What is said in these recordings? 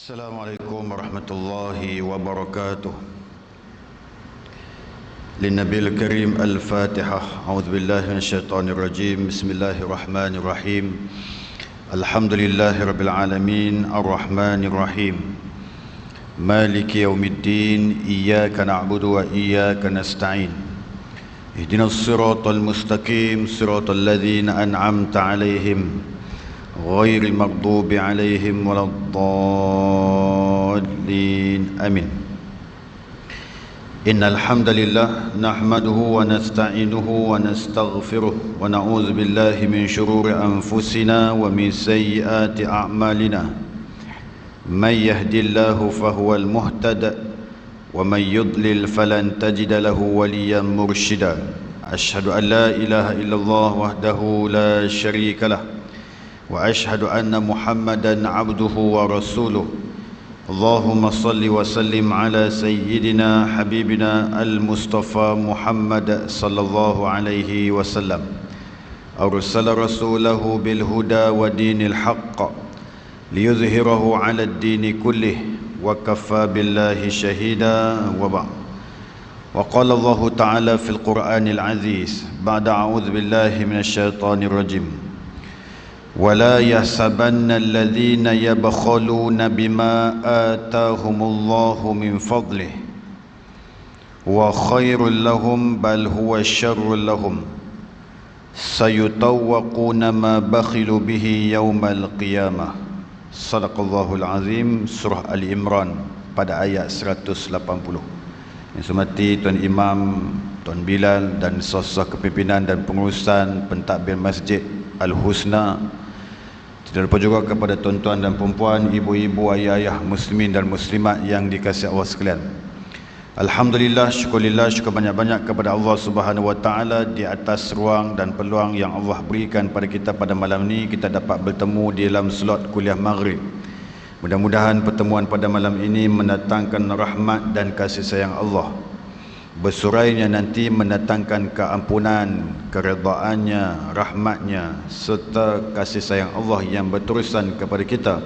السلام عليكم ورحمة الله وبركاته. للنبي الكريم الفاتحة. أعوذ بالله من الشيطان الرجيم. بسم الله الرحمن الرحيم. الحمد لله رب العالمين الرحمن الرحيم مالك يوم الدين إياك نعبد وإياك نستعين اهدنا الصراط المستقيم صراط الذين أنعمت عليهم غير المغضوب عليهم ولا الضالين آمين. إن الحمد لله نحمده ونستعينه ونستغفره ونعوذ بالله من شرور أنفسنا ومن سيئات أعمالنا. من يهدي الله فهو المهتد ومن يضلل فلن تجد له وليا مرشدا. أشهد أن لا إله إلا الله وحده لا شريك له وأشهد أن محمدا عبده ورسوله. اللهم صل وسلم على سيدنا حبيبنا المصطفى محمد صلى الله عليه وسلم. أرسل رسوله بالهدى ودين الحق ليظهره على الدين كله وكفى بالله شهيدا وبعد. وقال الله تعالى في القرآن العزيز بعد أعوذ بالله من الشيطان الرجيم. ولا يحسبن الذين يبخلون بما آتاهم الله من فضله وخير لهم بل هو شر لهم سيطوقون ما بخلوا به يوم القيامة. Sadaqallahul Azim. Surah Ali Imran pada ayat 180. Yang semati Tuan Imam, Tuan Bilal dan sah-sah kepimpinan dan pengurusan pentadbir Masjid Al-Husna. Tidak lupa juga kepada tuan-tuan dan perempuan, ibu-ibu, ayah-ayah muslimin dan muslimat yang dikasihi Allah sekalian. Alhamdulillah, syukurillah, syukur banyak-banyak kepada Allah Subhanahu wa taala di atas ruang dan peluang yang Allah berikan pada kita pada malam ini. Kita dapat bertemu di dalam slot kuliah maghrib. Mudah-mudahan pertemuan pada malam ini mendatangkan rahmat dan kasih sayang Allah. Bersurainya nanti mendatangkan keampunan, keredaannya, rahmatnya serta kasih sayang Allah yang berterusan kepada kita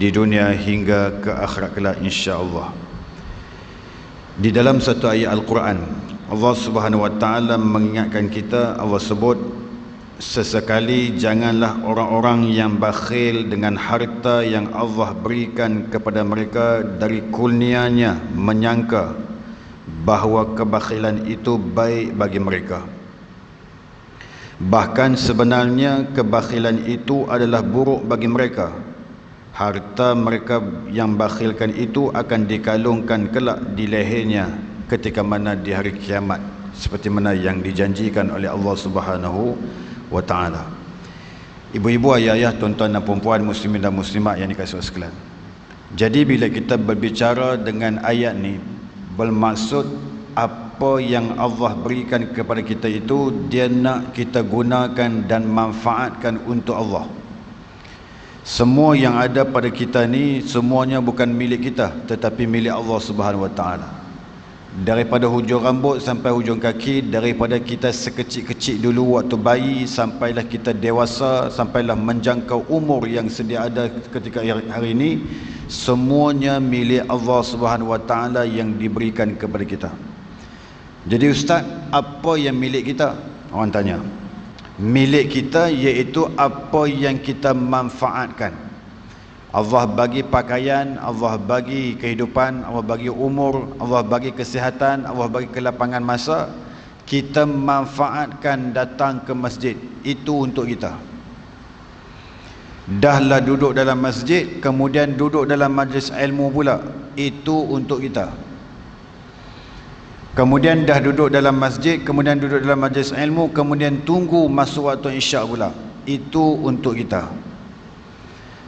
di dunia hingga ke akhirat kelak insya-Allah. Di dalam satu ayat Al-Quran, Allah Subhanahu wa taala mengingatkan kita. Allah sebut, sesekali janganlah orang-orang yang bakhil dengan harta yang Allah berikan kepada mereka dari kurnianya menyangka bahawa kebakhilan itu baik bagi mereka. Bahkan sebenarnya kebakhilan itu adalah buruk bagi mereka. Harta mereka yang bakhilkan itu akan dikalungkan kelak di lehernya ketika mana di hari kiamat, seperti mana yang dijanjikan oleh Allah Subhanahu wa taala. Ibu-ibu, ayah-ayah, tuan-tuan dan puan-puan, muslimin dan muslimat yang dikasihi Allah sekalian. Jadi bila kita berbicara dengan ayat ni, bermaksud apa yang Allah berikan kepada kita itu dia nak kita gunakan dan manfaatkan untuk Allah. Semua yang ada pada kita ni semuanya bukan milik kita tetapi milik Allah Subhanahu wa taala. Daripada hujung rambut sampai hujung kaki, daripada kita sekecil-kecil dulu waktu bayi sampailah kita dewasa, sampailah menjangkau umur yang sedia ada ketika hari ini, semuanya milik Allah Subhanahu wa taala yang diberikan kepada kita. Jadi ustaz, apa yang milik kita? Orang tanya. Milik kita iaitu apa yang kita manfaatkan. Allah bagi pakaian, Allah bagi kehidupan, Allah bagi umur, Allah bagi kesihatan, Allah bagi kelapangan masa. Kita manfaatkan datang ke masjid, itu untuk kita. Dahlah duduk dalam masjid, kemudian duduk dalam majlis ilmu pula, itu untuk kita. Kemudian dah duduk dalam masjid, kemudian duduk dalam majlis ilmu, kemudian tunggu masuk waktu isyak pula, itu untuk kita.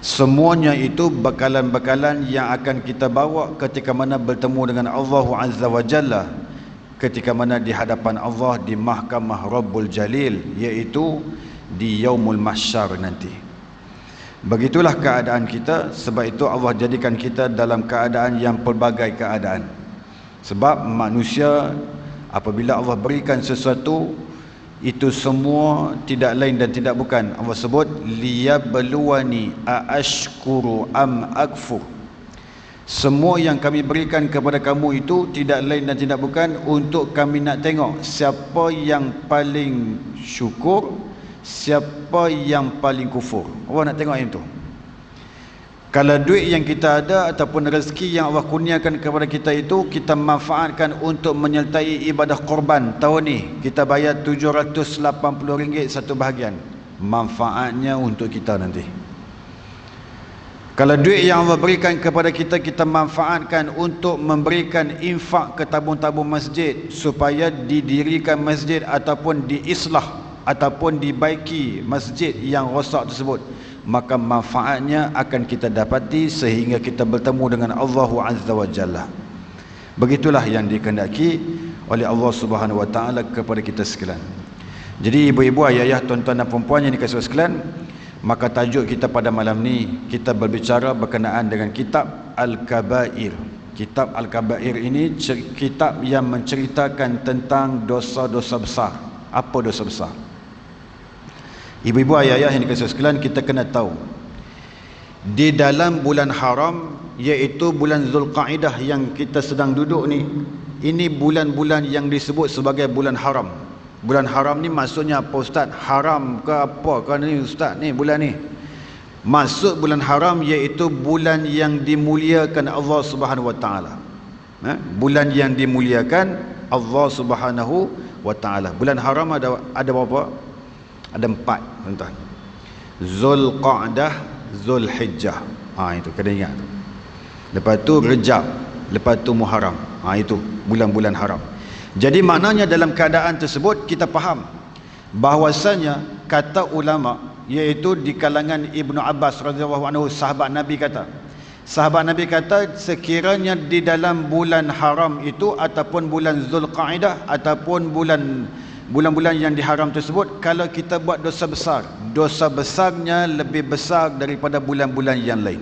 Semuanya itu bekalan-bekalan yang akan kita bawa ketika mana bertemu dengan Allah Azza wa Jalla, ketika mana di hadapan Allah di mahkamah Rabbul Jalil, iaitu di Yaumul Mahsyar nanti. Begitulah keadaan kita. Sebab itu Allah jadikan kita dalam keadaan yang pelbagai keadaan. Sebab manusia apabila Allah berikan sesuatu, itu semua tidak lain dan tidak bukan, Allah sebut liyabluwani aashkuru am akfur. Semua yang kami berikan kepada kamu itu tidak lain dan tidak bukan untuk kami nak tengok siapa yang paling syukur, siapa yang paling kufur. Allah nak tengok yang tu. Kalau duit yang kita ada ataupun rezeki yang Allah kurniakan kepada kita itu, kita manfaatkan untuk menyertai ibadah korban tahun ni, kita bayar RM780 satu bahagian, manfaatnya untuk kita nanti. Kalau duit yang Allah berikan kepada kita, kita manfaatkan untuk memberikan infak ke tabung-tabung masjid supaya didirikan masjid ataupun diislah ataupun dibaiki masjid yang rosak tersebut, maka manfaatnya akan kita dapati sehingga kita bertemu dengan Allah Azza wa Jalla. Begitulah yang dikehendaki oleh Allah Subhanahu wa taala kepada kita sekalian. Jadi ibu-ibu, ayah-ayah, tuan-tuan dan puan-puan yang dikasihi sekalian, maka tajuk kita pada malam ni, kita berbicara berkenaan dengan kitab Al-Kabair. Kitab Al-Kabair ini kitab yang menceritakan tentang dosa-dosa besar. Apa dosa besar? Ibu-ibu, ayah-ayah yang dikasihi sekalian, kita kena tahu di dalam bulan haram, iaitu bulan Zulqa'dah yang kita sedang duduk ni, ini bulan-bulan yang disebut sebagai bulan haram. Bulan haram ni maksudnya apa, Ustaz? Haram ke apa ke ni, Ustaz, ni bulan ni? Maksud bulan haram iaitu bulan yang dimuliakan Allah Subhanahu wa taala. Bulan yang dimuliakan Allah Subhanahu wa taala. Bulan haram ada berapa? Ada 4, tuan-tuan. Zulqa'dah, Zulhijjah. Itu kena ingat tu. Lepas tu Rejab, lepas tu Muharram. Itu bulan-bulan haram. Jadi maknanya dalam keadaan tersebut kita faham bahawasanya kata ulama, iaitu di kalangan Ibnu Abbas radhiyallahu anhu, sahabat Nabi kata, sekiranya di dalam bulan haram itu ataupun bulan Zulqa'dah ataupun bulan-bulan yang diharam tersebut, kalau kita buat dosa besar, dosa besarnya lebih besar daripada bulan-bulan yang lain.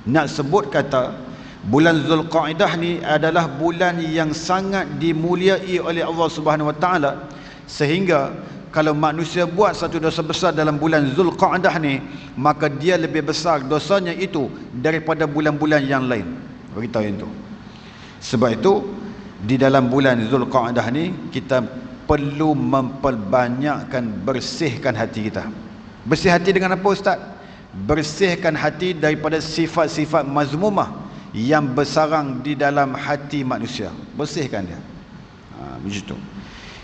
Nak sebut kata bulan Zulqa'dah ni adalah bulan yang sangat dimuliai oleh Allah Subhanahu wa taala, sehingga kalau manusia buat satu dosa besar dalam bulan Zulqa'dah ni, maka dia lebih besar dosanya itu daripada bulan-bulan yang lain. Beritahu yang tu. Sebab itu di dalam bulan Zulqa'dah ni kita perlu memperbanyakkan bersihkan hati kita. Bersih hati dengan apa, Ustaz? Bersihkan hati daripada sifat-sifat mazmumah yang bersarang di dalam hati manusia. Bersihkan dia. Begitu.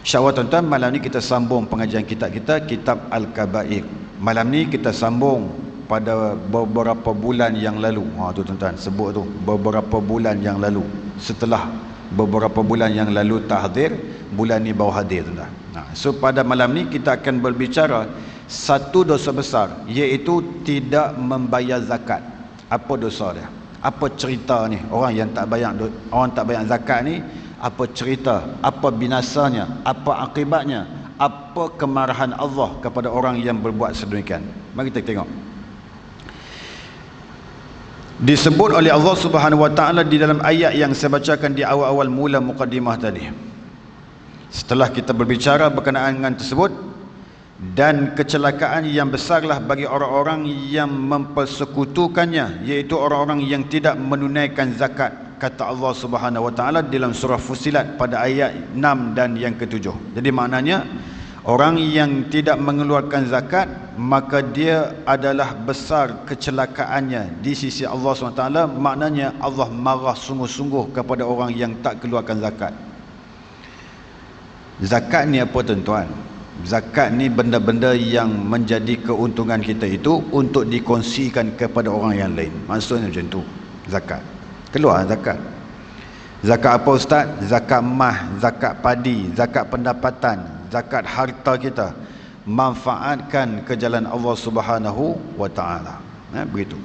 InsyaAllah tuan-tuan, malam ni kita sambung pengajian kitab kita, kitab Al-Kabair. Malam ni kita sambung pada beberapa bulan yang lalu. Tu tuan-tuan, sebut tu, beberapa bulan yang lalu. Setelah beberapa bulan yang lalu tak hadir, bulan ni baru hadir, tuan-tuan. So pada malam ni kita akan berbicara satu dosa besar, iaitu tidak membayar zakat. Apa dosa dia? Apa cerita ni orang yang tak bayar zakat ni? Apa cerita? Apa binasanya? Apa akibatnya? Apa kemarahan Allah kepada orang yang berbuat sedemikian? Mari kita tengok. Disebut oleh Allah Subhanahu wa taala di dalam ayat yang saya bacakan di awal-awal mula mukadimah tadi. Setelah kita berbicara berkenaan dengan tersebut, dan kecelakaan yang besarlah bagi orang-orang yang mempersekutukannya, iaitu orang-orang yang tidak menunaikan zakat, kata Allah Subhanahu wa taala dalam surah Fussilat pada ayat 6 dan yang ke-7. Jadi maknanya orang yang tidak mengeluarkan zakat, maka dia adalah besar kecelakaannya di sisi Allah SWT. Maknanya Allah marah sungguh-sungguh kepada orang yang tak keluarkan zakat. Zakat ni apa, tuan-tuan? Zakat ni benda-benda yang menjadi keuntungan kita itu untuk dikongsikan kepada orang yang lain. Maksudnya macam tu. Zakat, keluar zakat. Zakat apa, Ustaz? Zakat emas, zakat padi, zakat pendapatan, zakat harta kita. Manfaatkan ke jalan Allah Subhanahu wa taala. Begitu.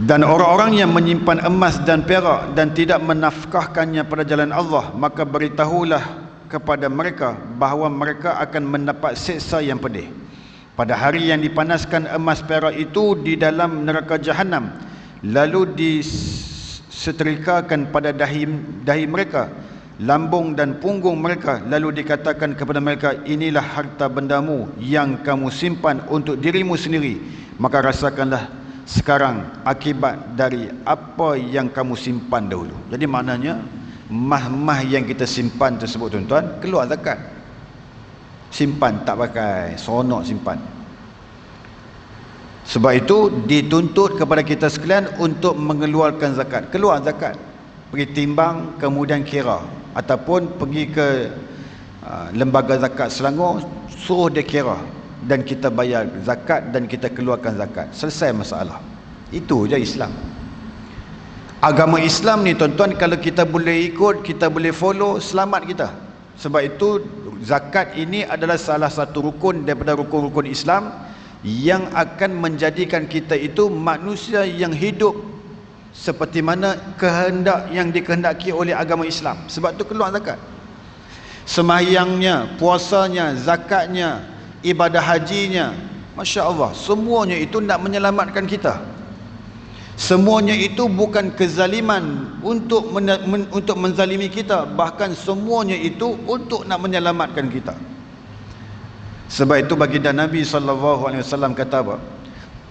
Dan orang-orang yang menyimpan emas dan perak dan tidak menafkahkannya pada jalan Allah, maka beritahulah kepada mereka bahawa mereka akan mendapat siksa yang pedih pada hari yang dipanaskan emas perak itu di dalam neraka Jahannam, lalu disetrikakan pada dahi mereka, lambung dan punggung mereka, lalu dikatakan kepada mereka, inilah harta bendamu yang kamu simpan untuk dirimu sendiri, maka rasakanlah sekarang akibat dari apa yang kamu simpan dahulu. Jadi maknanya mah yang kita simpan tersebut tuan-tuan, keluar zakat. Simpan tak pakai, seronok simpan. Sebab itu dituntut kepada kita sekalian untuk mengeluarkan zakat. Keluar zakat, pergi timbang kemudian kira, ataupun pergi ke lembaga zakat Selangor, suruh dia kira dan kita bayar zakat dan kita keluarkan zakat. Selesai masalah. Itu je Islam. Agama Islam ni tuan-tuan, kalau kita boleh ikut, kita boleh follow, selamat kita. Sebab itu zakat ini adalah salah satu rukun daripada rukun-rukun Islam yang akan menjadikan kita itu manusia yang hidup seperti mana kehendak yang dikehendaki oleh agama Islam. Sebab tu keluar zakat. Sembahyangnya, puasanya, zakatnya, ibadah hajinya, Masya Allah, semuanya itu nak menyelamatkan kita. Semuanya itu bukan kezaliman untuk menzalimi kita, bahkan semuanya itu untuk nak menyelamatkan kita. Sebab itu baginda Nabi SAW kata apa?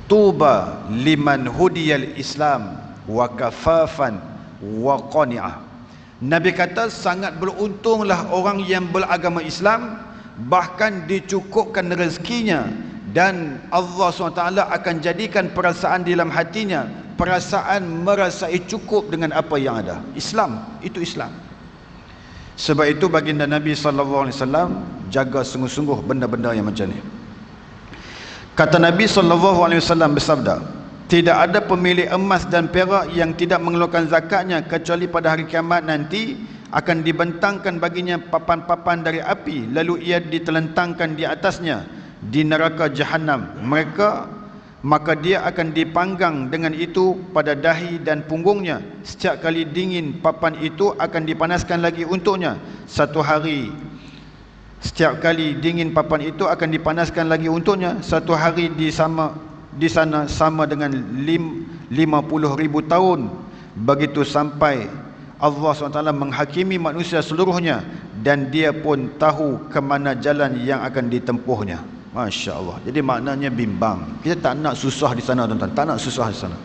Tuba liman hudiyal Islam wa kafafan wa qani'ah. Nabi kata sangat beruntunglah orang yang beragama Islam, bahkan dicukupkan rezekinya, dan Allah SWT akan jadikan perasaan di dalam hatinya, perasaan merasai cukup dengan apa yang ada. Islam, itu Islam. Sebab itu baginda Nabi SAW jaga sungguh-sungguh benda-benda yang macam ni. Kata Nabi SAW bersabda, tidak ada pemilik emas dan perak yang tidak mengeluarkan zakatnya, kecuali pada hari kiamat nanti akan dibentangkan baginya papan-papan dari api, lalu ia ditelentangkan di atasnya di neraka Jahannam. Maka dia akan dipanggang dengan itu pada dahi dan punggungnya. Setiap kali dingin, papan itu akan dipanaskan lagi untuknya satu hari. Setiap kali dingin, papan itu akan dipanaskan lagi untuknya satu hari di sana sama dengan 50,000 tahun. Begitu sampai Allah SWT menghakimi manusia seluruhnya, dan dia pun tahu ke mana jalan yang akan ditempuhnya. Masya Allah. Jadi maknanya bimbang. Kita tak nak susah di sana tuan-tuan, tak nak susah di sana.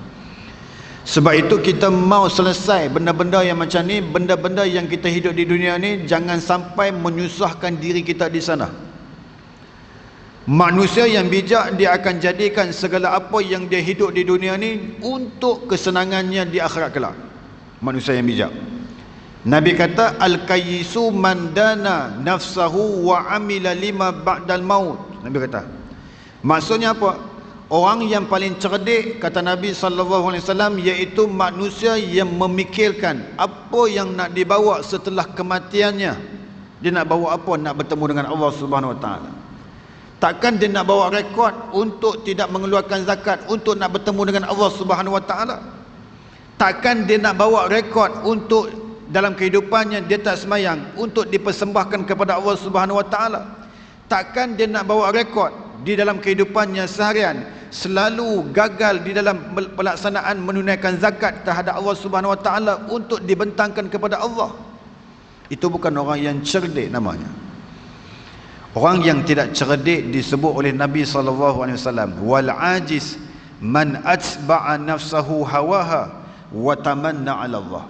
Sebab itu kita mau selesai benda-benda yang macam ni, benda-benda yang kita hidup di dunia ni, jangan sampai menyusahkan diri kita di sana. Manusia yang bijak, dia akan jadikan segala apa yang dia hidup di dunia ni untuk kesenangannya di akhirat kelak. Manusia yang bijak. Nabi kata al-kayyisu man dana nafsahu wa amila lima ba'dal maut. Nabi kata, maksudnya apa? Orang yang paling cerdik, kata Nabi SAW, iaitu manusia yang memikirkan apa yang nak dibawa setelah kematiannya. Dia nak bawa apa? Nak bertemu dengan Allah Subhanahu Wa Taala. Takkan dia nak bawa rekod untuk tidak mengeluarkan zakat untuk nak bertemu dengan Allah Subhanahu Wa Taala. Takkan dia nak bawa rekod untuk dalam kehidupannya dia tak semayang untuk dipersembahkan kepada Allah Subhanahu Wa Taala. Takkan dia nak bawa rekod di dalam kehidupannya seharian selalu gagal di dalam pelaksanaan menunaikan zakat terhadap Allah Subhanahu Wa Taala untuk dibentangkan kepada Allah. Itu bukan orang yang cerdik namanya. Orang yang tidak cerdik disebut oleh Nabi SAW, wal ajiz man atba'a nafsahu hawaha wa tamanna 'ala Allah.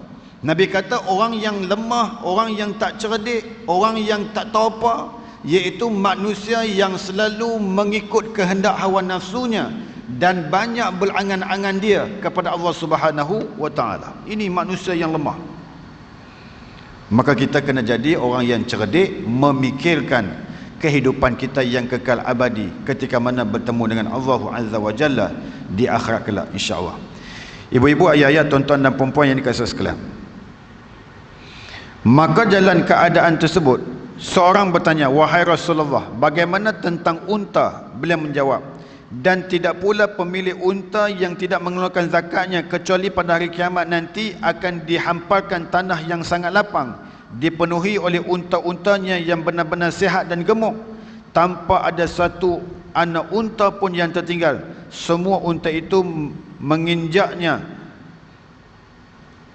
Nabi kata orang yang lemah, orang yang tak cerdik, orang yang tak tahu apa, iaitu manusia yang selalu mengikut kehendak hawa nafsunya dan banyak berangan-angan dia kepada Allah Subhanahu Wa Taala. Ini manusia yang lemah. Maka kita kena jadi orang yang cerdik, memikirkan kehidupan kita yang kekal abadi ketika mana bertemu dengan Allah Azza wa Jalla di akhirat kelak, insya-Allah. Ibu-ibu, ayah-ayah, tuan-tuan dan puan-puan yang dikasihi sekalian, maka jalan keadaan tersebut, seorang bertanya, wahai Rasulullah, bagaimana tentang unta? Beliau menjawab, dan tidak pula pemilik unta yang tidak mengeluarkan zakatnya, kecuali pada hari kiamat nanti akan dihamparkan tanah yang sangat lapang, dipenuhi oleh unta-untanya yang benar-benar sihat dan gemuk, tanpa ada satu anak unta pun yang tertinggal. Semua unta itu menginjaknya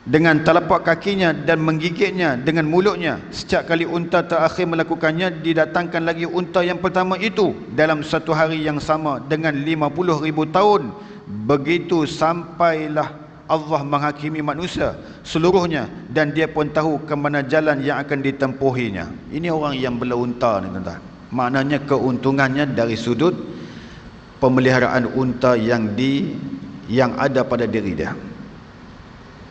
dengan telapak kakinya dan menggigitnya dengan mulutnya. Setiap kali unta terakhir melakukannya, didatangkan lagi unta yang pertama itu dalam satu hari yang sama dengan 50,000 tahun. Begitu sampailah Allah menghakimi manusia seluruhnya, dan dia pun tahu ke mana jalan yang akan ditempuhinya. Ini orang yang bela unta ni tuan-tuan. Maknanya keuntungannya dari sudut pemeliharaan unta yang ada pada diri dia.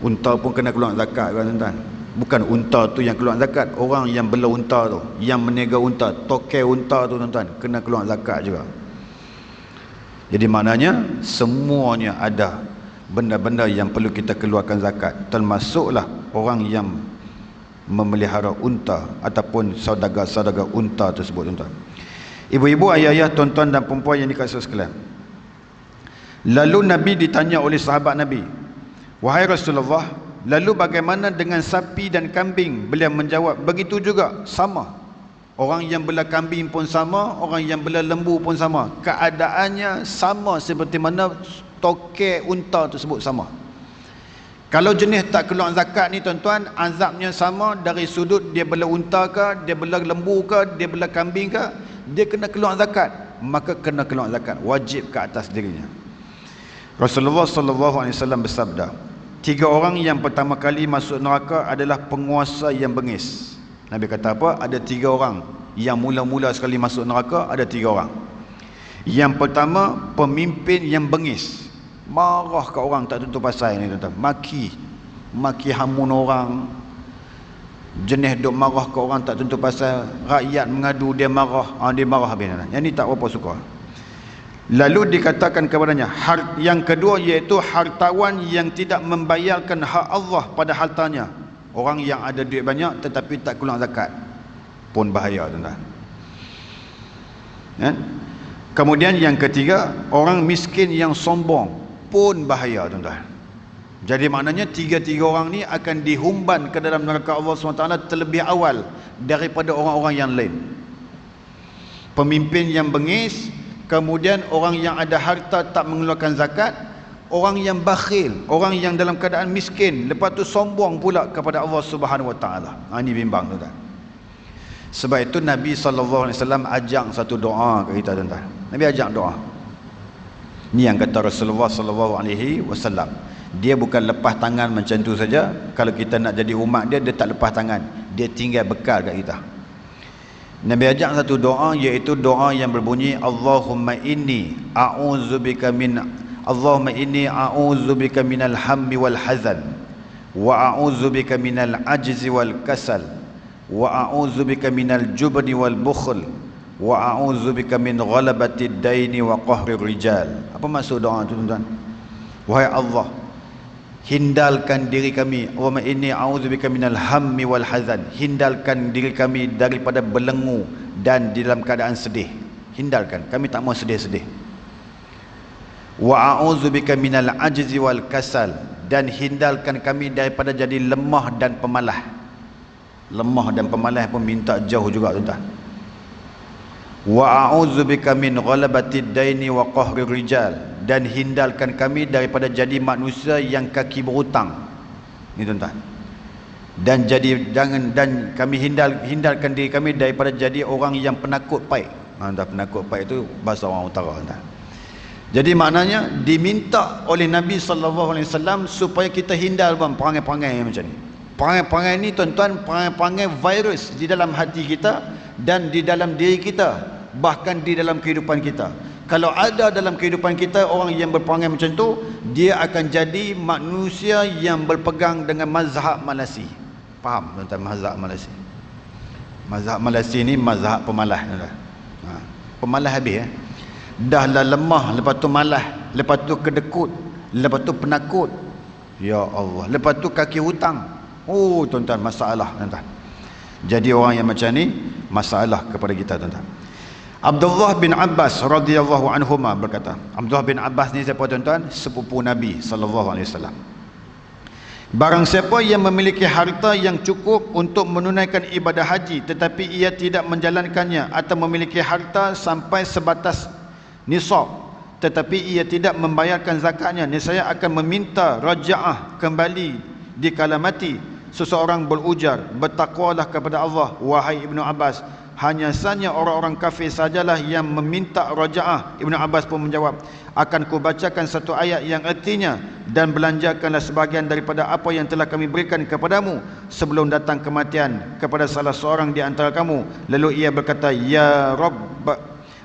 Unta pun kena keluar zakat kan tuan-tuan. Bukan unta tu yang keluar zakat, orang yang bela unta tu, yang meniaga unta, tokai unta tu tuan-tuan, kena keluar zakat juga. Jadi maknanya semuanya ada benda-benda yang perlu kita keluarkan zakat, termasuklah orang yang memelihara unta ataupun saudagar-saudagar unta tersebut tuan-tuan. Ibu-ibu, ayah-ayah, tuan-tuan dan perempuan yang dikasihi sekalian. Lalu Nabi ditanya oleh sahabat Nabi, "Wahai Rasulullah, lalu bagaimana dengan sapi dan kambing?" Beliau menjawab, "Begitu juga, sama. Orang yang bela kambing pun sama, orang yang bela lembu pun sama. Keadaannya sama seperti mana tokai unta tersebut sama." Kalau jenis tak keluar zakat ni tuan-tuan, azabnya sama dari sudut dia bela unta ke, dia bela lembu ke, dia bela kambing ke, dia kena keluar zakat. Maka kena keluar zakat, wajib ke atas dirinya. Rasulullah SAW bersabda, 3 orang yang pertama kali masuk neraka adalah penguasa yang bengis. Nabi kata apa? Ada 3 orang yang mula-mula sekali masuk neraka, ada 3 orang. Yang pertama, pemimpin yang bengis. Marah ke orang tak tentu pasal ni tuan-tuan. Maki hamun orang. Jenis duk marah ke orang tak tentu pasal. Rakyat mengadu, dia marah. Dia marah habis. Yang ni tak berapa suka. Lalu dikatakan kepadanya, yang kedua iaitu hartawan yang tidak membayarkan hak Allah pada hartanya. Orang yang ada duit banyak tetapi tak keluar zakat pun bahaya tuan-tuan. Kemudian yang ketiga, orang miskin yang sombong pun bahaya tuan-tuan. Jadi maknanya 3 orang ni akan dihumban ke dalam neraka Allah SWT terlebih awal daripada orang-orang yang lain. Pemimpin yang bengis, kemudian orang yang ada harta tak mengeluarkan zakat, orang yang bakhil, orang yang dalam keadaan miskin, lepas tu sombong pula kepada Allah Subhanahu Wa Taala. Ini bimbang tuan-tuan. Sebab itu Nabi SAW ajak satu doa ke kita tuan-tuan. Nabi ajak doa. Ni yang kata Rasulullah SAW. Dia bukan lepas tangan macam tu saja. Kalau kita nak jadi umat dia, dia tak lepas tangan. Dia tinggal bekal kat kita. Nabi ajak satu doa, iaitu doa yang berbunyi, Allahumma inni a'udzubika minal hammi wal hazan, wa a'udzubika minal ajzi wal kasal, wa a'udzubika minal jubni wal bukhl, wa a'udzubika min ghalabatid daini wa qahrir rijal. Apa maksud doa tu tuan-tuan? Wahai Allah, hindalkan diri kami, wa inni a'udzubika minal hammi wal hazan, hindalkan diri kami daripada belenggu dan di dalam keadaan sedih. Hindarkan, kami tak mau sedih-sedih. Wa a'udzubika minal ajzi wal kasal, dan hindarkan kami daripada jadi lemah dan pemalas. Lemah dan pemalas pun minta jauh juga tuan-tuan. Wa a'udzubika min ghalabatid daini wa qahrir rijal, dan hindarkan kami daripada jadi manusia yang kaki berhutang. Ni tuan-tuan. Dan kami hindarkan diri kami daripada jadi orang yang penakut paik. Penakut paik itu bahasa orang utara tuan-tuan. Jadi maknanya diminta oleh Nabi SAW supaya kita hindar perangai-perangai macam ni. Perangai-perangai ni tuan-tuan, perangai-perangai virus di dalam hati kita dan di dalam diri kita, bahkan di dalam kehidupan kita. Kalau ada dalam kehidupan kita orang yang berperangai macam tu, dia akan jadi manusia yang berpegang dengan mazhab Malasi. Faham tuan-tuan mazhab Malasi? Mazhab Malasi ni mazhab pemalas tuan-tuan. Pemalas habis dah lah lemah, lepas tu malas, lepas tu kedekut, lepas tu penakut. Ya Allah, lepas tu kaki hutang. Oh tuan-tuan, masalah tuan-tuan. Jadi orang yang macam ni masalah kepada kita tuan-tuan. Abdullah bin Abbas radhiyallahu anhuma berkata, Abdullah bin Abbas ni siapa tuan-tuan? Sepupu Nabi SAW. Barang siapa yang memiliki harta yang cukup untuk menunaikan ibadah haji tetapi ia tidak menjalankannya, atau memiliki harta sampai sebatas nisab tetapi ia tidak membayarkan zakatnya, niscaya akan meminta raja'ah, kembali Dikala mati, seseorang berujar, bertakwalah kepada Allah, wahai Ibnu Abbas. Hanya saja orang-orang kafir sajalah yang meminta raja'ah. Ibnu Abbas pun menjawab, akan kubacakan satu ayat yang artinya, dan belanjakanlah sebahagian daripada apa yang telah kami berikan kepadamu sebelum datang kematian kepada salah seorang di antara kamu. Lalu ia berkata, ya Rabb,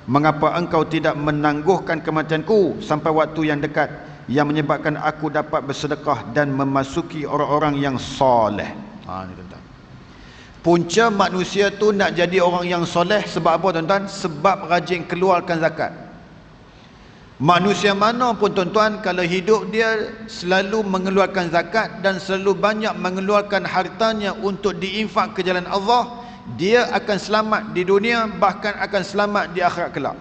mengapa engkau tidak menangguhkan kematianku sampai waktu yang dekat, yang menyebabkan aku dapat bersedekah dan memasuki orang-orang yang soleh. Ini tuan-tuan. Punca manusia tu nak jadi orang yang soleh sebab apa tuan-tuan? Sebab rajin keluarkan zakat. Manusia mana pun tuan-tuan, kalau hidup dia selalu mengeluarkan zakat dan selalu banyak mengeluarkan hartanya untuk diinfak ke jalan Allah, dia akan selamat di dunia, bahkan akan selamat di akhirat kelak.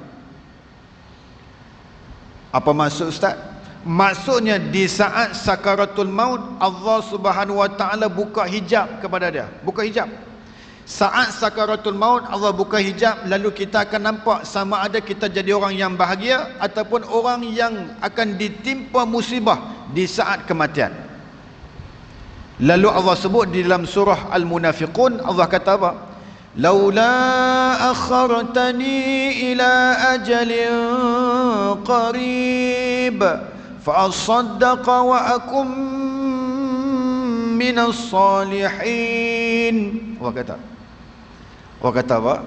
Apa maksud Ustaz? Maksudnya di saat sakaratul maut, Allah Subhanahu wa taala buka hijab kepada dia. Buka hijab. Saat sakaratul maut, Allah buka hijab, lalu kita akan nampak sama ada kita jadi orang yang bahagia ataupun orang yang akan ditimpa musibah di saat kematian. Lalu Allah sebut di dalam surah Al-Munafiqun, Allah kata apa? Laula akhartani ila ajalin qarib fa asaddaqa wa akum minas salihin. Allah kata apa?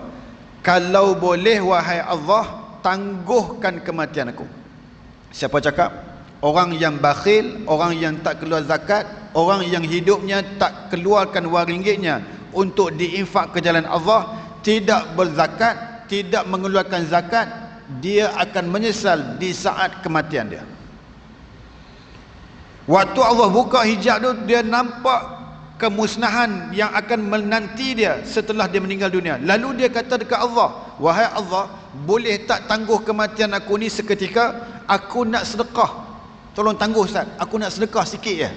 Kalau boleh wahai Allah, tangguhkan kematian aku. Siapa cakap? Orang yang bakhil, orang yang tak keluar zakat, orang yang hidupnya tak keluarkan wang ringgitnya untuk diinfak ke jalan Allah, tidak berzakat, tidak mengeluarkan zakat, dia akan menyesal di saat kematian dia. Waktu Allah buka hijab tu, dia nampak kemusnahan yang akan menanti dia setelah dia meninggal dunia. Lalu dia kata dekat Allah, wahai Allah, boleh tak tangguh kematian aku ni seketika? Aku nak sedekah. Tolong tangguh Ustaz, aku nak sedekah sikit je.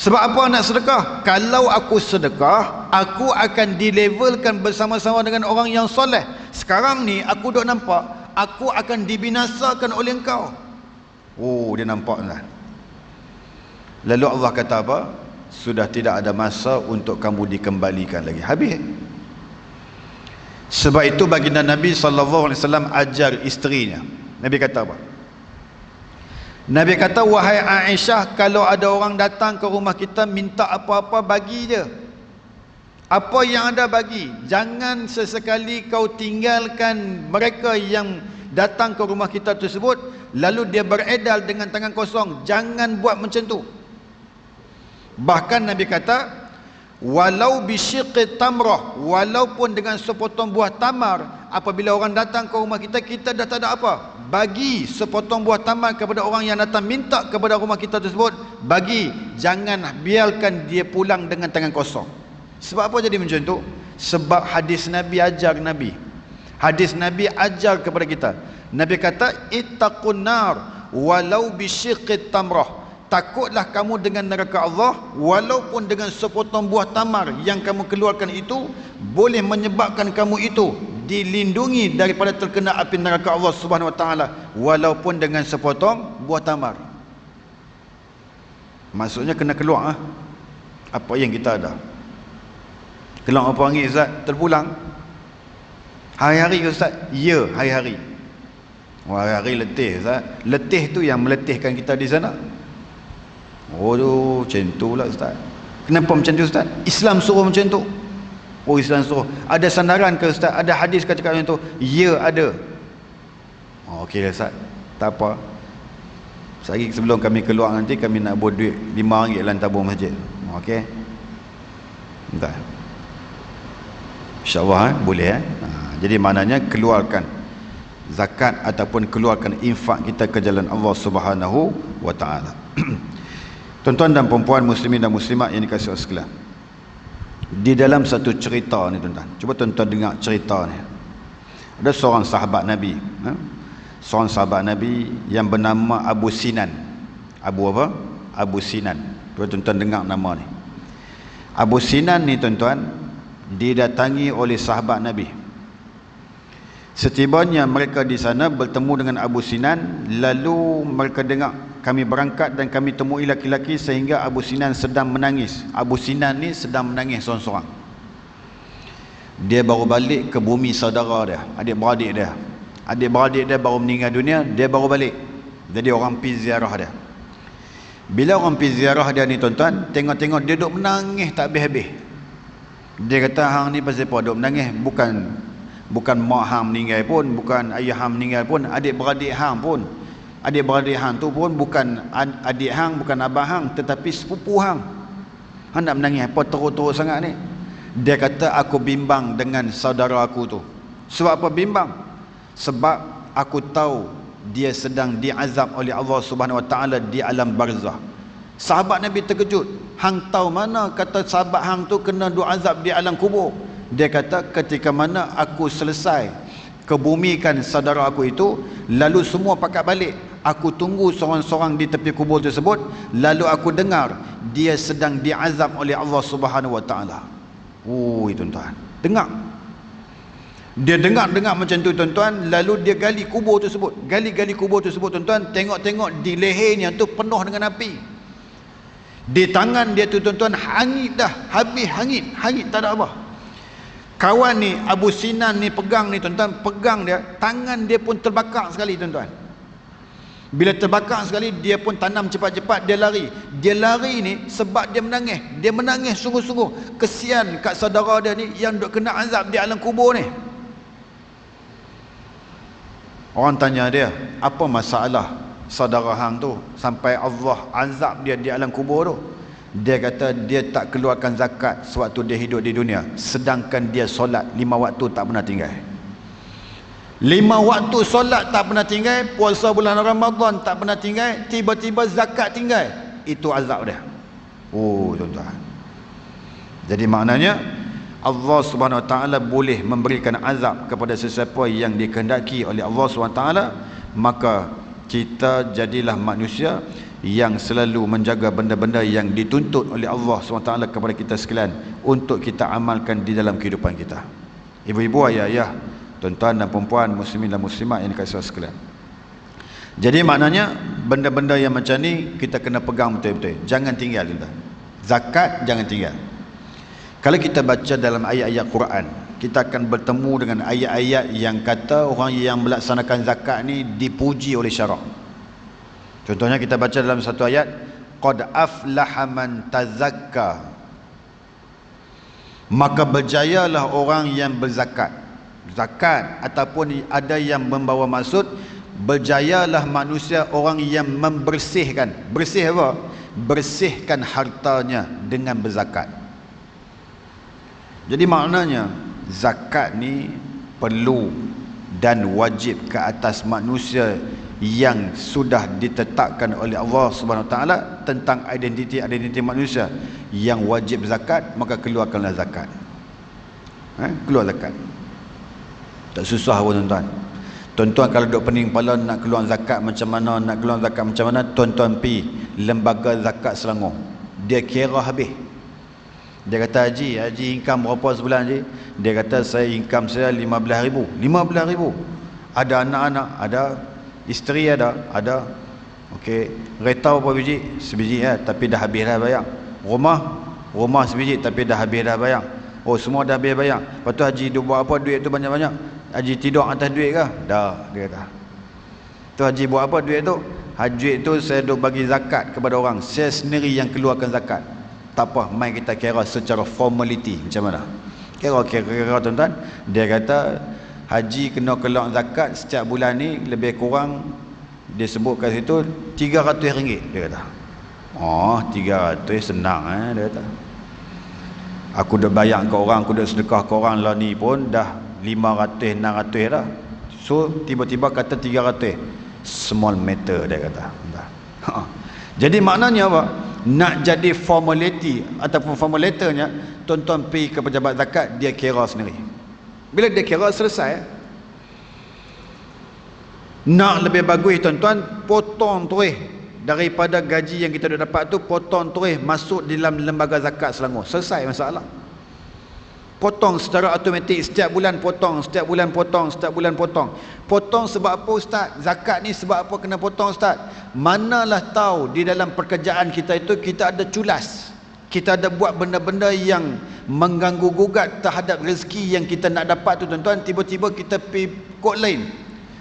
Sebab apa nak sedekah? Kalau aku sedekah, aku akan dilevelkan bersama-sama dengan orang yang soleh. Sekarang ni aku duk nampak aku akan dibinasakan oleh engkau. Oh, dia nampak lah. Lalu Allah kata apa? Sudah tidak ada masa untuk kamu dikembalikan lagi. Habis. Sebab itu baginda Nabi SAW ajar isterinya. Nabi kata apa? Nabi kata, wahai Aisyah, kalau ada orang datang ke rumah kita minta apa-apa, bagi je. Apa yang ada bagi. Jangan sesekali kau tinggalkan mereka yang datang ke rumah kita tersebut lalu dia beredar dengan tangan kosong. Jangan buat macam tu. Bahkan Nabi kata, walau bisyiqqi tamrah, walaupun dengan sepotong buah tamar, apabila orang datang ke rumah kita, kita dah tak ada apa, bagi sepotong buah tamar kepada orang yang datang minta kepada rumah kita tersebut, bagi. Jangan biarkan dia pulang dengan tangan kosong. Sebab apa jadi macam tu? Sebab hadis Nabi ajar Nabi. Hadis Nabi ajar kepada kita. Nabi kata, ittaqun nar walau bisyiqqi tamrah. Takutlah kamu dengan neraka Allah, walaupun dengan sepotong buah tamar yang kamu keluarkan itu boleh menyebabkan kamu itu dilindungi daripada terkena api neraka Allah Subhanahu wa taala, walaupun dengan sepotong buah tamar. Maksudnya kena keluar apa yang kita ada. Keluar apa ringgit Ustaz? Terpulang. Hari-hari ke Ustaz? Ya, hari-hari. Hari-hari letih Ustaz. Letih tu yang meletihkan kita di sana. Oh, macam tu lah Ustaz. Kenapa macam tu Ustaz? Islam suruh macam tu. Oh, Islam suruh. Ada sandaran ke Ustaz? Ada hadis ke cakap macam tu? Ya, ada. Oh, okey lah Ustaz. Tak apa. Sehari sebelum kami keluar nanti, kami nak buat duit RM5 lah tabung masjid. Okey. Entah. InsyaAllah boleh Jadi maknanya keluarkan zakat ataupun keluarkan infak kita ke jalan Allah Subhanahu wa taala. Tuan-tuan dan perempuan muslimin dan muslimat yang dikasihi Allah sekalian, di dalam satu cerita ni tuan-tuan, cuba tuan-tuan dengar cerita ni. Ada seorang sahabat Nabi, seorang sahabat Nabi yang bernama Abu Sinan. Abu apa? Abu Sinan. Cuba tuan-tuan dengar nama ni. Abu Sinan ni tuan-tuan didatangi oleh sahabat Nabi. Setibanya mereka di sana bertemu dengan Abu Sinan, lalu mereka dengar kami berangkat dan kami temui laki-laki sehingga Abu Sinan sedang menangis. Abu Sinan ni sedang menangis seorang-seorang. Dia baru balik ke bumi saudara dia, adik-beradik dia. Adik-beradik dia baru meninggal dunia, dia baru balik. Jadi orang pergi ziarah dia. Bila orang pergi ziarah dia ni tuan-tuan, tengok-tengok dia duduk menangis tak habis-habis. Dia kata, hang ni pasal apa duduk menangis? Bukan mak hang meninggal pun, bukan ayah hang meninggal pun, adik-beradik hang pun. Adik-beradik hang tu pun bukan adik hang, bukan abah hang, tetapi sepupu hang. Hang nak menangis apa teruk-teruk sangat ni? Dia kata, aku bimbang dengan saudara aku tu. Sebab apa bimbang? Sebab aku tahu dia sedang diazab oleh Allah Subhanahu Wa Taala di alam barzah. Sahabat Nabi terkejut. Hang tahu mana kata sahabat hang tu kena diazab di alam kubur? Dia kata, ketika mana aku selesai kebumikan saudara aku itu, lalu semua pakat balik, aku tunggu seorang-seorang di tepi kubur tersebut, lalu aku dengar dia sedang diazab oleh Allah Subhanahu Wa Taala. Tuan-tuan, dengar. Dia dengar macam tu tuan-tuan, lalu dia gali kubur tersebut. Gali kubur tersebut tuan-tuan, tengok-tengok di lehernya tu penuh dengan api. Di tangan dia tu tuan-tuan hangit dah, habis hangit tak ada apa. Kawan ni Abu Sinan ni pegang ni tuan-tuan, pegang dia, tangan dia pun terbakar sekali tuan-tuan. Bila terbakar sekali, dia pun tanam cepat-cepat, dia lari. Dia lari ni sebab dia menangis. Dia menangis sungguh-sungguh. Kesian kat saudara dia ni yang duk kena azab di alam kubur ni. Orang tanya dia, apa masalah saudara hang tu sampai Allah azab dia di alam kubur tu? Dia kata dia tak keluarkan zakat sewaktu dia hidup di dunia, sedangkan dia solat 5 waktu tak pernah tinggal. 5 waktu solat tak pernah tinggal, puasa bulan Ramadan tak pernah tinggal, tiba-tiba zakat tinggal. Itu azab dia. Tuan-tuan. Jadi maknanya Allah Subhanahu Wa Taala boleh memberikan azab kepada sesiapa yang dikehendaki oleh Allah Subhanahu Wa Taala. Maka kita jadilah manusia yang selalu menjaga benda-benda yang dituntut oleh Allah SWT kepada kita sekalian untuk kita amalkan di dalam kehidupan kita. Ibu-ibu, ayah-ayah, tuan-tuan dan perempuan, muslimin dan muslimat yang dikasihi sekalian. Jadi maknanya benda-benda yang macam ni kita kena pegang betul-betul. Jangan tinggal tuan-tuan. Zakat jangan tinggal. Kalau kita baca dalam ayat-ayat Quran, kita akan bertemu dengan ayat-ayat yang kata orang yang melaksanakan zakat ni dipuji oleh syarak. Contohnya kita baca dalam satu ayat, qad aflaha man tazakka, maka berjayalah orang yang berzakat. Zakat ataupun ada yang membawa maksud berjayalah manusia orang yang membersihkan. Bersih apa? Bersihkan hartanya dengan berzakat. Jadi maknanya zakat ni perlu dan wajib ke atas manusia yang sudah ditetapkan oleh Allah Subhanahu Wa Taala tentang identiti manusia yang wajib zakat, maka keluarkanlah zakat. Keluar zakat. Tak susah pun tuan-tuan. Tuan-tuan kalau duk pening kepala nak keluar zakat macam mana, tuan-tuan pi lembaga zakat Selangor. Dia kira habis. Dia kata, haji income berapa sebulan haji? Dia kata, saya income saya 15,000. 15,000. Ada anak-anak, ada isteri, ada. Okey, kereta berapa biji? Sebiji tapi dah habis dah bayar. Rumah sebiji tapi dah habis dah bayar. Semua dah habis bayar. Lepas tu haji dia buat apa duit tu banyak-banyak? Haji tidur atas duit ke? Dah, dia kata. Tu haji buat apa duit tu? Haji tu saya duk bagi zakat kepada orang. Saya sendiri yang keluarkan zakat. Tak apa, mai kita kira secara formality macam mana. Kira tuan-tuan. Dia kata haji kena keluar zakat setiap bulan ni lebih kurang dia sebut kat situ RM300, dia kata. 300 senang dia kata. Aku dah bayar ke orang, aku dah sedekah ke orang lah ni pun dah 500 600 dah. So tiba-tiba kata 300. Small matter, dia kata. Jadi maknanya apa? Nak jadi formality ataupun formulatornya, tuan-tuan pergi ke pejabat zakat, dia kira sendiri. Bila dia kira selesai, nak lebih bagus tuan-tuan, potong terus daripada gaji yang kita dah dapat tu, potong terus masuk di dalam lembaga zakat Selangor. Selesai masalah. Potong secara automatik, setiap bulan potong, setiap bulan potong, setiap bulan potong. Potong sebab apa ustaz? Zakat ni sebab apa kena potong ustaz? Manalah tahu di dalam pekerjaan kita itu kita ada culas. Kita ada buat benda-benda yang mengganggu gugat terhadap rezeki yang kita nak dapat tu tuan-tuan, tiba-tiba kita pergi kod lain.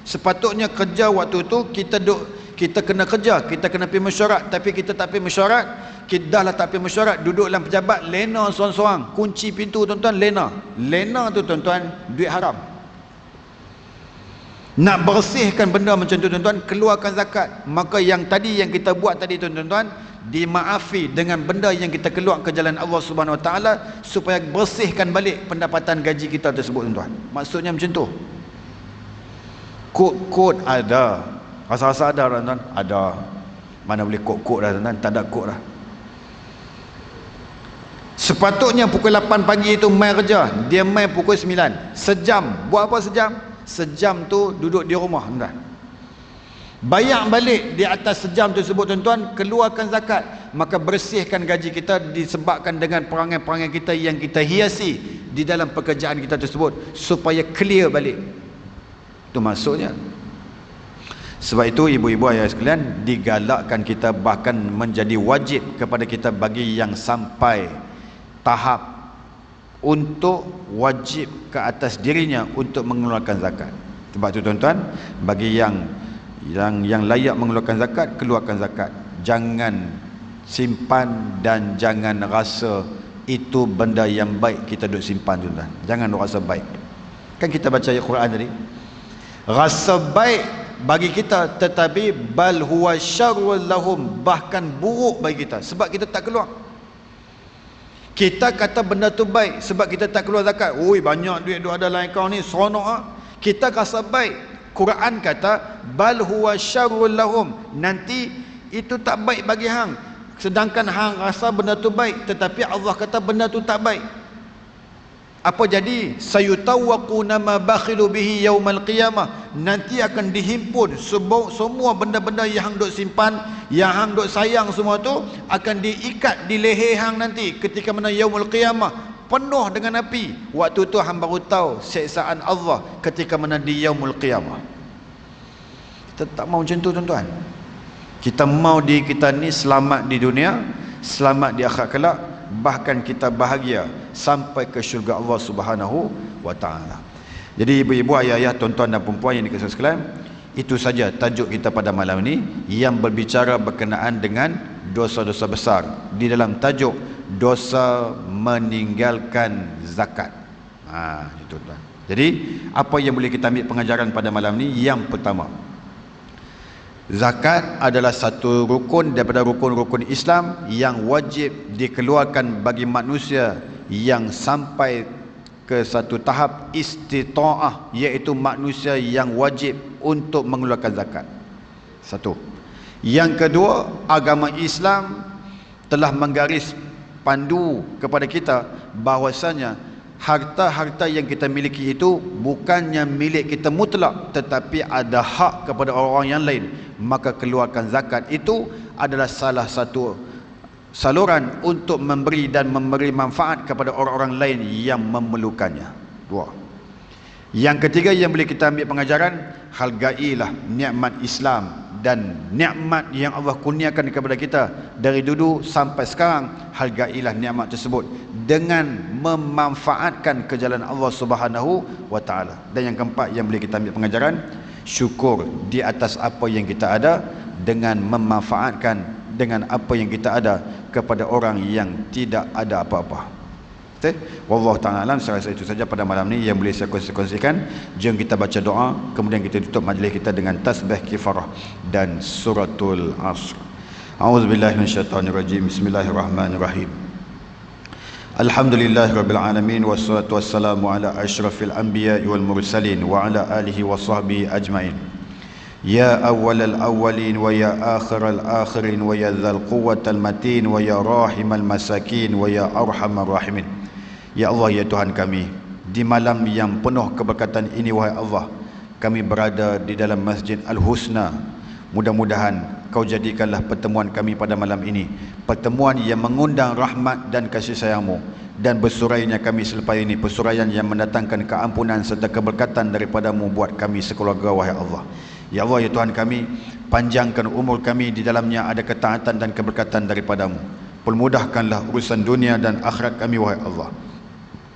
Sepatutnya kerja waktu tu kita kena kerja, kita kena pergi mesyuarat, tapi kita tak pergi mesyuarat. Kita dah lah tak pergi mesyuarat, duduk dalam pejabat, lena sorang-sorang, kunci pintu tuan-tuan, lena tu tuan-tuan, duit haram. Nak bersihkan benda macam tu tuan-tuan, keluarkan zakat. Maka yang tadi yang kita buat tadi tuan-tuan, dimaafi dengan benda yang kita keluar ke jalan Allah Subhanahu Wa Taala, supaya bersihkan balik pendapatan gaji kita tersebut tuan-tuan. Maksudnya macam tu. Kod ada, rasa-rasa ada tuan-tuan, ada. Mana boleh kod dah tuan-tuan, tak ada kod dah. Sepatutnya pukul 8 pagi itu mai kerja, dia mai pukul 9. Sejam. Buat apa sejam? Sejam tu duduk di rumah tuan-tuan. Bayar balik di atas sejam tersebut tuan-tuan, keluarkan zakat. Maka bersihkan gaji kita disebabkan dengan perangai-perangai kita yang kita hiasi di dalam pekerjaan kita tersebut, supaya clear balik. Itu maksudnya. Sebab itu ibu-ibu ayah sekalian, digalakkan kita, bahkan menjadi wajib kepada kita bagi yang sampai tahap untuk wajib ke atas dirinya untuk mengeluarkan zakat. Sebab itu tuan-tuan, bagi yang layak mengeluarkan zakat, keluarkan zakat. Jangan simpan dan jangan rasa itu benda yang baik kita duk simpan tuan-tuan. Jangan duk rasa baik. Kan kita baca ayat Quran tadi, rasa baik bagi kita, tetapi bal huwa syarrul lahum, bahkan buruk bagi kita sebab kita tak keluar. Kita kata benda tu baik sebab kita tak keluar zakat. Oi, banyak duit duk ada dalam akaun ni, seronok ah. Kita rasa baik. Quran kata bal huwa syarrul lahum, nanti itu tak baik bagi hang. Sedangkan hang rasa benda tu baik, tetapi Allah kata benda tu tak baik. Apa jadi? Sayutawaquna ma bakhilu bihi yaumal qiyamah, nanti akan dihimpun semua benda-benda yang hang duk simpan, yang hang duk sayang, semua tu akan diikat di leher hang nanti ketika mana yaumul qiyamah, penuh dengan api. Waktu tu hang baru tahu siksaan Allah ketika mana di yaumul qiyamah. Kita tak mau macam tu tuan-tuan. Kita mau kita ni selamat di dunia, selamat di akhirat kelak, bahkan kita bahagia sampai ke syurga Allah Subhanahu Wa Taala. Jadi ibu-ibu, ayah-ayah, tuan-tuan dan puan-puan yang dikasihi sekalian, itu saja tajuk kita pada malam ini yang berbicara berkenaan dengan dosa-dosa besar di dalam tajuk dosa meninggalkan zakat. Itu tuan. Jadi apa yang boleh kita ambil pengajaran pada malam ini? Yang pertama, zakat adalah satu rukun daripada rukun-rukun Islam yang wajib dikeluarkan bagi manusia yang sampai ke satu tahap istita'ah, iaitu manusia yang wajib untuk mengeluarkan zakat. Satu. Yang kedua, agama Islam telah menggaris pandu kepada kita bahwasanya harta-harta yang kita miliki itu bukannya milik kita mutlak, tetapi ada hak kepada orang yang lain. Maka keluarkan zakat itu adalah salah satu saluran untuk memberi dan memberi manfaat kepada orang-orang lain yang memerlukannya. Dua. Yang ketiga yang boleh kita ambil pengajaran, hargailah nikmat Islam dan nikmat yang Allah kurniakan kepada kita dari dulu sampai sekarang. Hargailah nikmat tersebut dengan memanfaatkan ke jalan Allah Subhanahu Wa Taala. Dan yang keempat yang boleh kita ambil pengajaran, syukur di atas apa yang kita ada dengan memanfaatkan dengan apa yang kita ada kepada orang yang tidak ada apa-apa. Okay? Wallahu ta'ala alam. Saya rasa itu saja pada malam ni yang boleh saya kongsikan. Jom kita baca doa, kemudian kita tutup majlis kita dengan tasbih kifarah dan suratul Asr. A'udzubillahi minasyaitonirrajim. Bismillahirrahmanirrahim. Alhamdulillahirabbil alamin, wassalatu wassalamu ala asyrafil anbiya'i wal mursalin wa ala alihi wa sahbihi ajmain. Ya awwalal awwalin wa ya akhiral akhirin wa ya dzal quwwatal matin wa ya rahimal masakin wa ya arhamar rahimin. Ya Allah, ya Tuhan kami, di malam yang penuh keberkatan ini wahai Allah, kami berada di dalam Masjid Al-Husna. Mudah-mudahan Kau jadikanlah pertemuan kami pada malam ini pertemuan yang mengundang rahmat dan kasih sayang-Mu, dan bersurainya kami selepas ini persuraian yang mendatangkan keampunan serta keberkatan daripadamu buat kami sekeluarga, wahai Allah. Ya Allah, ya Tuhan kami, panjangkan umur kami, di dalamnya ada ketaatan dan keberkatan daripadamu. Permudahkanlah urusan dunia dan akhirat kami, wahai Allah.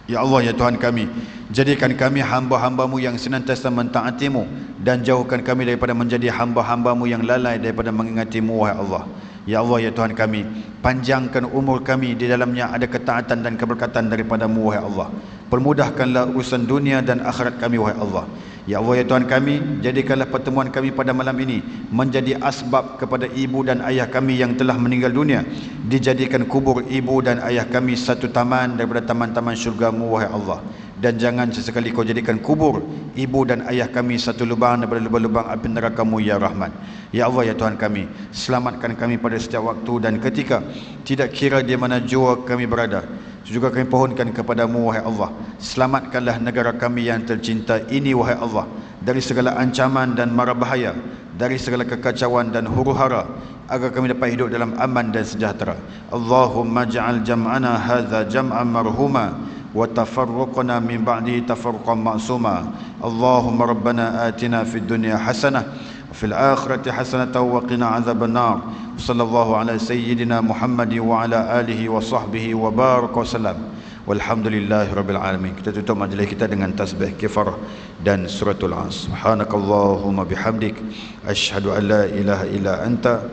Ya Allah, ya Tuhan kami, jadikan kami hamba-hambamu yang senantiasa mentaatimu, dan jauhkan kami daripada menjadi hamba-hambamu yang lalai daripada mengingatimu, wahai Allah. Ya Allah, ya Tuhan kami, panjangkan umur kami, di dalamnya ada ketaatan dan keberkatan daripadamu, wahai Allah. Permudahkanlah urusan dunia dan akhirat kami, wahai Allah. Ya Allah, ya Tuhan kami, jadikanlah pertemuan kami pada malam ini menjadi asbab kepada ibu dan ayah kami yang telah meninggal dunia, dijadikan kubur ibu dan ayah kami satu taman daripada taman-taman syurgamu, wahai Allah. Dan jangan sesekali kau jadikan kubur ibu dan ayah kami satu lubang daripada lubang-lubang api neraka-Mu, ya Rahman. Ya Allah, ya Tuhan kami, selamatkan kami pada setiap waktu dan ketika, tidak kira di mana jua kami berada. Juga kami pohonkan kepadamu, wahai Allah, selamatkanlah negara kami yang tercinta ini, wahai Allah, dari segala ancaman dan mara bahaya, dari segala kekacauan dan huru-hara, agar kami dapat hidup dalam aman dan sejahtera. Allahumma ja'al jam'ana hadza jam'an marhuma wa tafarruqna min ba'dihi tafarruqan ma'suma. Allahumma rabbana atina fid dunya hasanah wa fil akhirati hasanatan wa qina adzabannar. Sallallahu ala sayyidina Muhammad wa ala alihi wa sahbihi wa baraka wasallam. Walhamdulillahi rabbil alamin. Kita tutup majlis kita dengan tasbih kifarah dan suratul As. Subhanakallahumma bihamdik, asyhadu an la ilaha illa anta,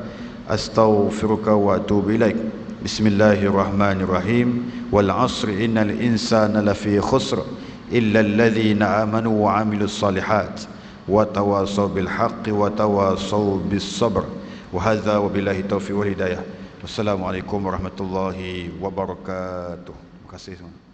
astaghfiruka wa atubu ilaik. Bismillahirrahmanirrahim. Wal 'asri innal insana lafi khusr illa alladhina amanu wa 'amilus salihat wa tawasaw bil haqqi wa tawasaw bis sabr. Wahadza wabillahi taufiq wal hidayah. Wassalamualaikum warahmatullahi wabarakatuh. Terima kasih semua.